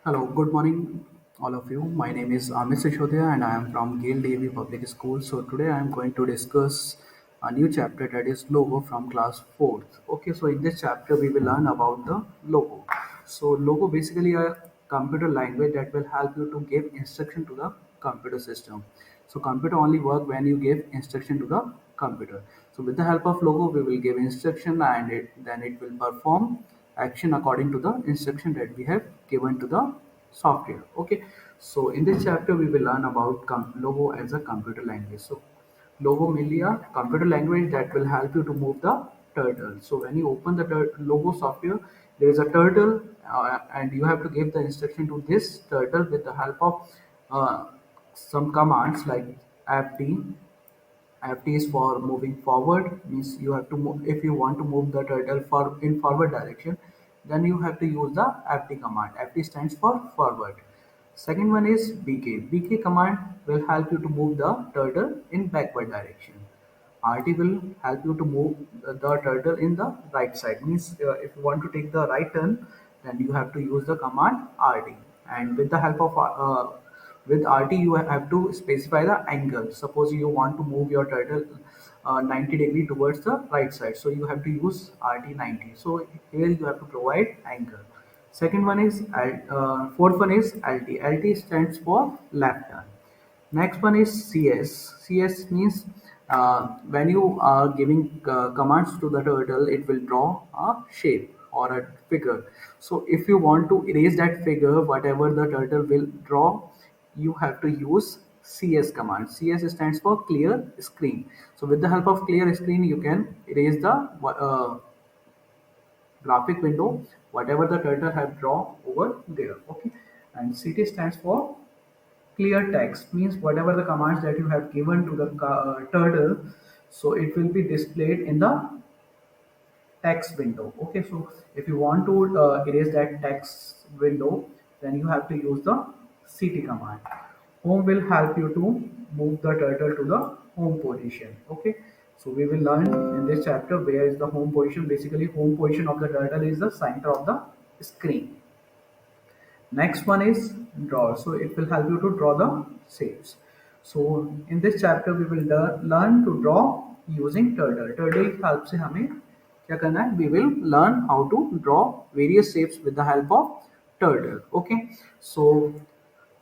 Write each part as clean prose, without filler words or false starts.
Hello, good morning, all of you. My name is Amit Sishodhya and I am from Gale DAV Public School. So today I am going to discuss a new chapter that is logo from class 4th. Okay, so in this chapter we will learn about the logo. So logo basically a computer language that will help you to give instruction to the computer system. So computer only work when you give instruction to the computer. So with the help of logo we will give instruction and then it will perform action according to the instruction that we have given to the software. Okay, so in this chapter we will learn about logo as a computer language. So logo mainly a computer language that will help you to move the turtle. So when you open the logo software, there is a turtle and you have to give the instruction to this turtle with the help of uh, some commands like fd. FT is for moving forward, means you have to move, if you want to move the turtle for in forward direction, then you have to use the FT command. FT stands for forward. Second one is BK. BK command will help you to move the turtle in backward direction. RT will help you to move the turtle in the right side. Means if you want to take the right turn, then you have to use the command RT. And with the help of with RT, you have to specify the angle. Suppose you want to move your turtle 90 degree towards the right side, so you have to use RT 90. So here you have to provide angle. Second one is fourth one is LT. LT stands for left turn. Next one is CS. CS means when you are giving commands to the turtle, it will draw a shape or a figure. So if you want to erase that figure, whatever the turtle will draw, you have to use CS command. CS stands for clear screen. So with the help of clear screen, you can erase the graphic window, whatever the turtle have drawn over there. Okay, and CT stands for clear text, means whatever the commands that you have given to the turtle, so it will be displayed in the text window. Okay, so if you want to erase that text window, then you have to use the CT command. Home will help you to move the turtle to the home position. Okay, so we will learn in this chapter where is the home position. Basically, home position of the turtle is the center of the screen. Next one is draw. So it will help you to draw the shapes. So in this chapter we will learn to draw using turtle. Turtle help से हमें क्या करना है? We will learn how to draw various shapes with the help of turtle. Okay. So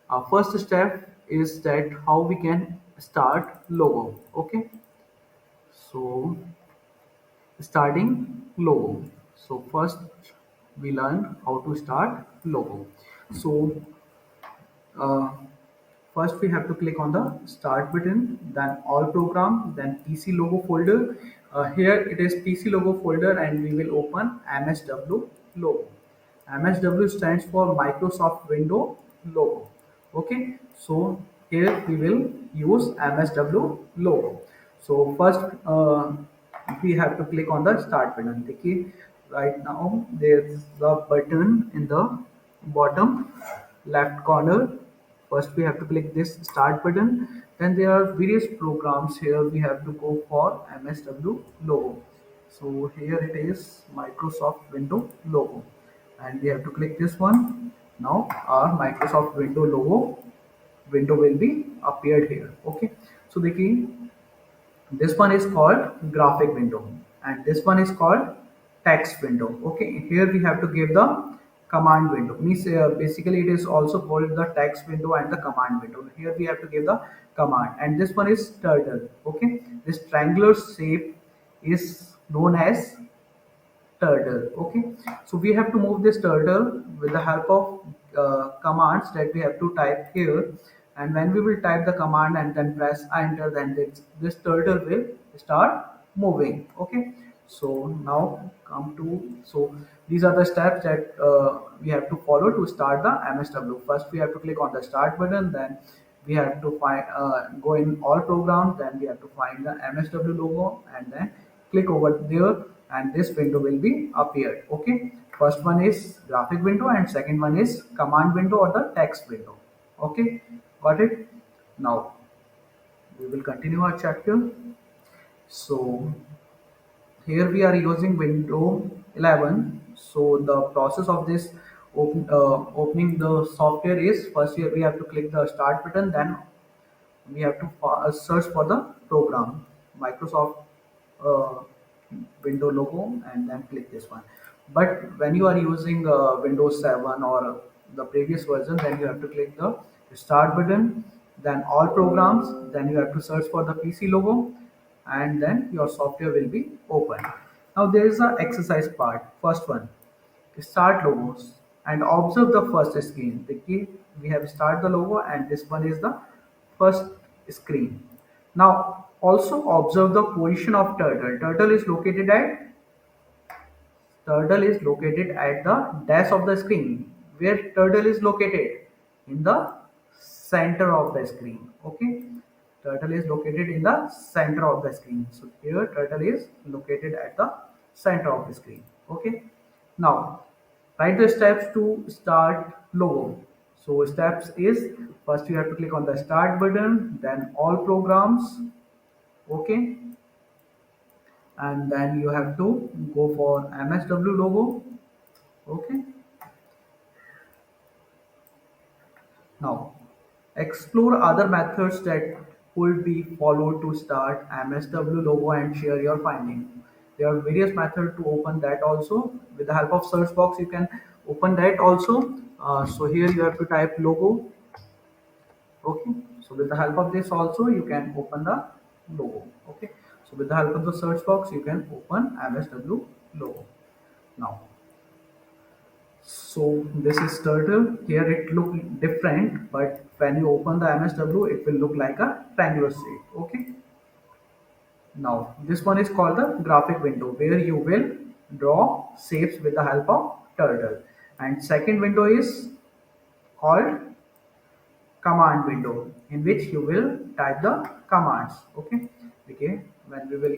our first step is that how we can start logo. Okay. So starting logo. So first we learn how to start logo. So uh, first we have to click on the start button, then all program, then PC logo folder. Here it is PC logo folder and we will open MSW logo. MSW stands for Microsoft Window logo. Okay, so here we will use MSW logo. So first we have to click on the start button. देखिए right now there's the button in the bottom left corner. First we have to click this start button. Then there are various programs. Here we have to go for MSW logo. So here it is Microsoft Window logo and we have to click this one. Now our Microsoft Window logo window will be appeared here. Okay, so the key, this one is called graphic window and this one is called text window. Okay, here we have to give the command window, means basically it is also called the text window and the command window. Here we have to give the command and this one is turtle. Okay, this triangular shape is known as turtle. Okay, so we have to move this turtle with the help of commands that we have to type here, and when we will type the command and then press enter, then this turtle will start moving. Okay, so now come to, so these are the steps that we have to follow to start the MSW. First we have to click on the start button, then we have to find go in all programs, then we have to find the MSW logo and then click over there and this window will be appeared. Okay, first one is graphic window and second one is command window or the text window. Okay, got it. Now we will continue our chapter. So here we are using window 11. So the process of this opening the software is first we have to click the start button, then we have to search for the program, Microsoft uh, window logo, and then click this one. But when you are using Windows 7 or the previous version, then you have to click the start button, then all programs, then you have to search for the PC logo, and then your software will be open. Now there is a exercise part. First one, start logos and observe the first screen. The key, we have start the logo and this one is the first screen. Now also observe the position of turtle. Turtle is located at the dash of the screen. Where turtle is located? In the center of the screen. Okay. Turtle is located in the center of the screen. So here turtle is located at the center of the screen. Okay. Now write the steps to start logo. So steps is first you have to click on the start button, then all programs. Okay, and then you have to go for MSW logo. Okay, now explore other methods that could be followed to start MSW logo and share your finding. There are various methods to open that also. With the help of search box, you can open that also. So here you have to type logo. Okay, so with the help of this also you can open the logo. Okay, so with the help of the search box you can open MSW logo. Now, so this is turtle. Here it look different, but when you open the MSW, it will look like a triangular shape. Okay. Now this one is called the graphic window, where you will draw shapes with the help of turtle. And second window is called command window, in which you will type the commands. Okay. Okay. When we will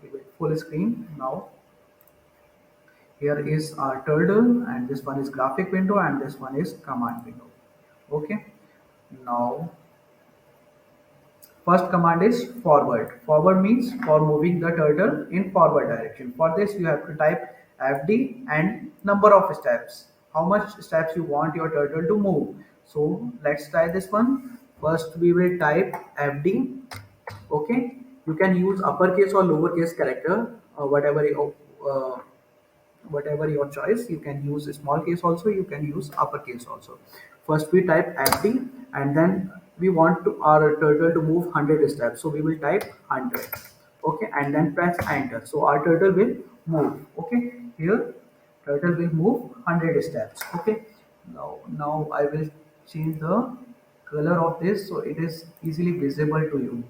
give it full screen now. Here is our turtle, and this one is graphic window, and this one is command window. Okay. Now, first command is forward. Forward means for moving the turtle in forward direction. For this, you have to type FD and number of steps. How much steps you want your turtle to move. So let's try this one. First, we will type FD. Okay. You can use uppercase or lowercase character, whatever your choice. You can use small case also, you can use uppercase also. First we type FD, and then we want to our turtle to move 100 steps, so we will type 100. Okay, and then press enter, so our turtle will move. Okay, here turtle will move 100 steps. Okay, now I will change the color of this so it is easily visible to you.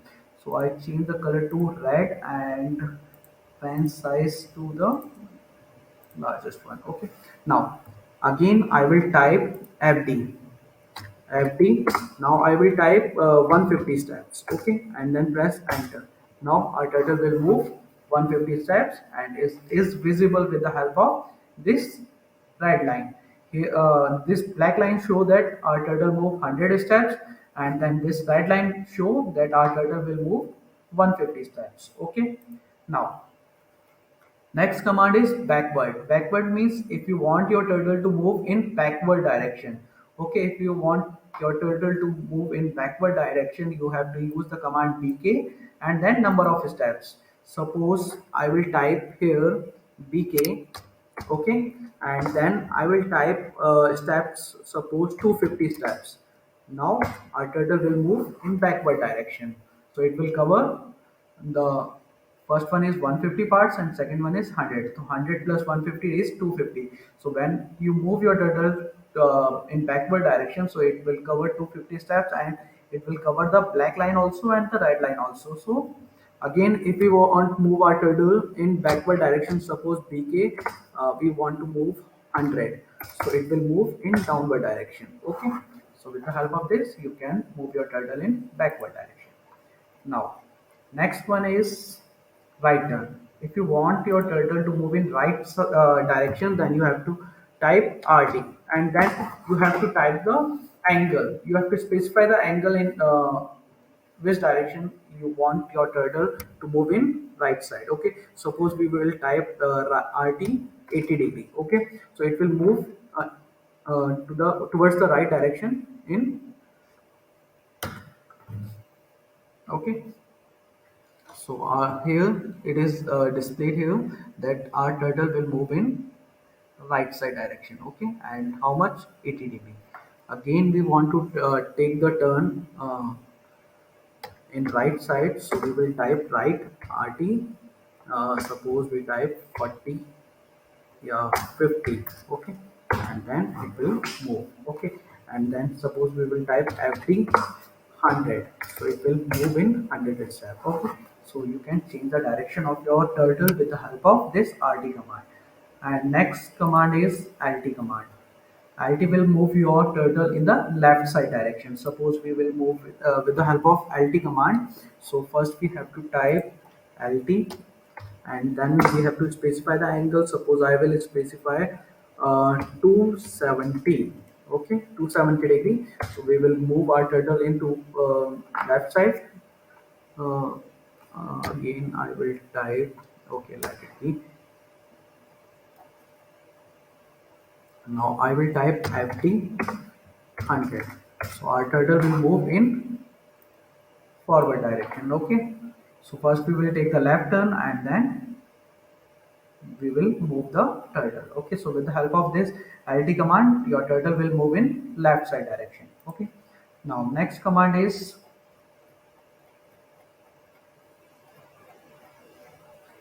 So I change the color to red and pen size to the largest one. Okay, now again I will type FD. Now I will type 150 steps. Okay, and then press enter. Now our turtle will move 150 steps and is visible with the help of this red line. Here, this black line show that our turtle move 100 steps, and then this red line show that our turtle will move 150 steps. Okay, now next command is backward. Backward means if you want your turtle to move in backward direction. Okay, if you want your turtle to move in backward direction, you have to use the command bk and then number of steps. Suppose I will type here bk, okay, and then I will type steps, suppose 250 steps. Now our turtle will move in backward direction. So it will cover the first one is 150 parts and second one is 100. So 100 plus 150 is 250. So when you move your turtle in backward direction, so it will cover 250 steps and it will cover the black line also and the red line also. So again, if we want to move our turtle in backward direction, suppose BK, we want to move 100. So it will move in downward direction. Okay. So with the help of this, you can move your turtle in backward direction. Now, next one is right turn. If you want your turtle to move in right direction, then you have to type RT, and then you have to type the angle. You have to specify the angle in which direction you want your turtle to move in right side. Okay, suppose we will type RT 80 degree. Okay, so it will move. to the towards the right direction in. Okay, so here it is displayed here that our turtle will move in right side direction. Okay, and how much? 80 dB. Again we want to take the turn in right side, so we will type right rt. Suppose we type 40, yeah, 50. Okay, and then it will move. Okay, and then suppose we will type fd 100, so it will move in 100 itself. Okay, so you can change the direction of your turtle with the help of this rt command. And next command is lt command. Lt will move your turtle in the left side direction. Suppose we will move with the help of lt command. So first we have to type lt, and then we have to specify the angle. Suppose I will specify 270. Okay, 270 degree. So we will move our turtle into left side. uh, Again I will type, okay, let it be. Now I will type fd 100. So our turtle will move in forward direction. Okay, so first we will take the left turn and then we will move the turtle. Okay, so with the help of this lt command, your turtle will move in left side direction. Okay, now next command is,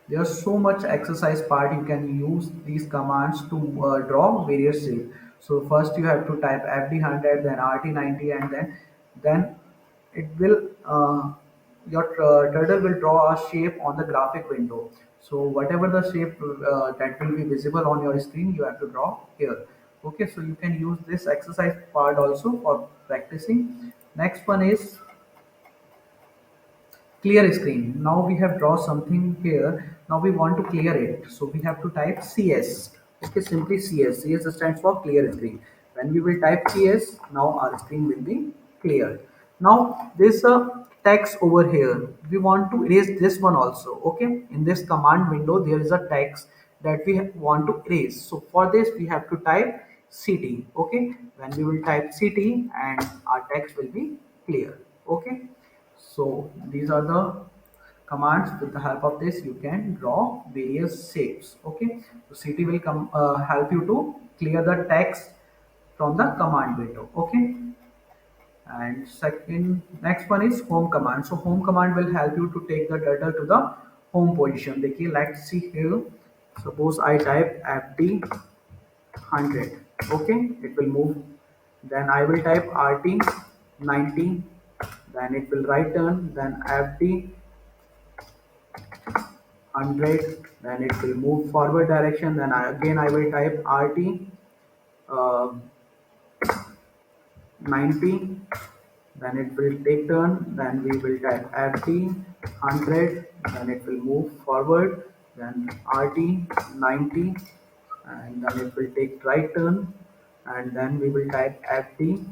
there's so much exercise part. You can use these commands to draw various shapes. So first you have to type fd100, then rt90, and then it will your turtle will draw a shape on the graphic window. So whatever the shape that will be visible on your screen, you have to draw here. Okay, so you can use this exercise part also for practicing. Next one is clear screen. Now we have draw something here. Now we want to clear it, so we have to type cs. Okay, simply cs stands for clear screen. When we will type cs, now our screen will be cleared. Now there's a text over here. We want to erase this one also. Okay, in this command window there is a text that we want to erase. So for this we have to type ct. Okay, when we will type ct, and our text will be clear. Okay, so these are the commands. With the help of this, you can draw various shapes. Okay, so CT will come help you to clear the text from the command window. Okay, and second, next one is home command. So home command will help you to take the turtle to the home position. देखिए, let's see here. Suppose I type fd 100. Okay, it will move. Then I will type rt 90. Then it will right turn. Then fd 100. Then it will move forward direction. Then again I will type rt uh, 90. Then it will take turn. Then we will type fd 100. Then it will move forward. Then rt 90, and then it will take right turn, and then we will type fd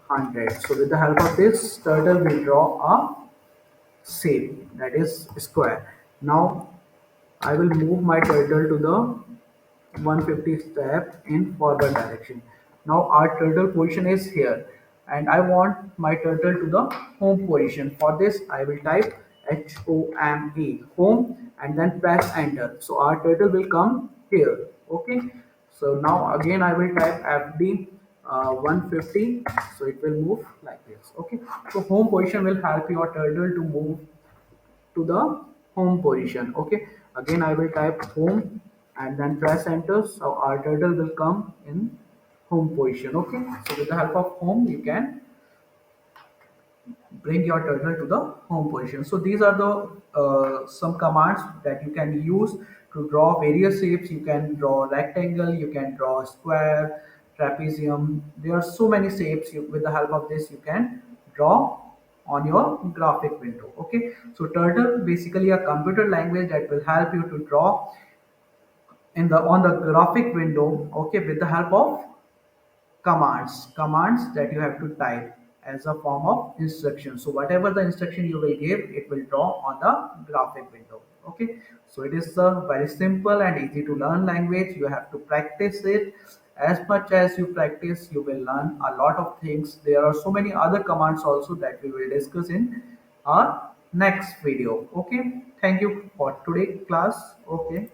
100. So with the help of this, turtle will draw a shape, that is square. Now I will move my turtle to the 150 step in forward direction. Now our turtle position is here, and I want my turtle to the home position. For this I will type HOME, home, and then press enter. So our turtle will come here. Okay, so now again I will type FD 150, so it will move like this. Okay, so home position will help your turtle to move to the home position. Okay, again I will type home and then press enter, so our turtle will come in home position. Okay, so with the help of home, you can bring your turtle to the home position. So these are the some commands that you can use to draw various shapes. You can draw rectangle, you can draw square, trapezium. There are so many shapes. With the help of this, you can draw on your graphic window. Okay, so turtle basically a computer language that will help you to draw in the on the graphic window. Okay, with the help of commands that you have to type as a form of instruction. So whatever the instruction you will give, it will draw on the graphic window. Okay, so it is a very simple and easy to learn language. You have to practice it, As much as you practice, you will learn a lot of things. There are so many other commands also that we will discuss in our next video. Okay, thank you for today class. Okay.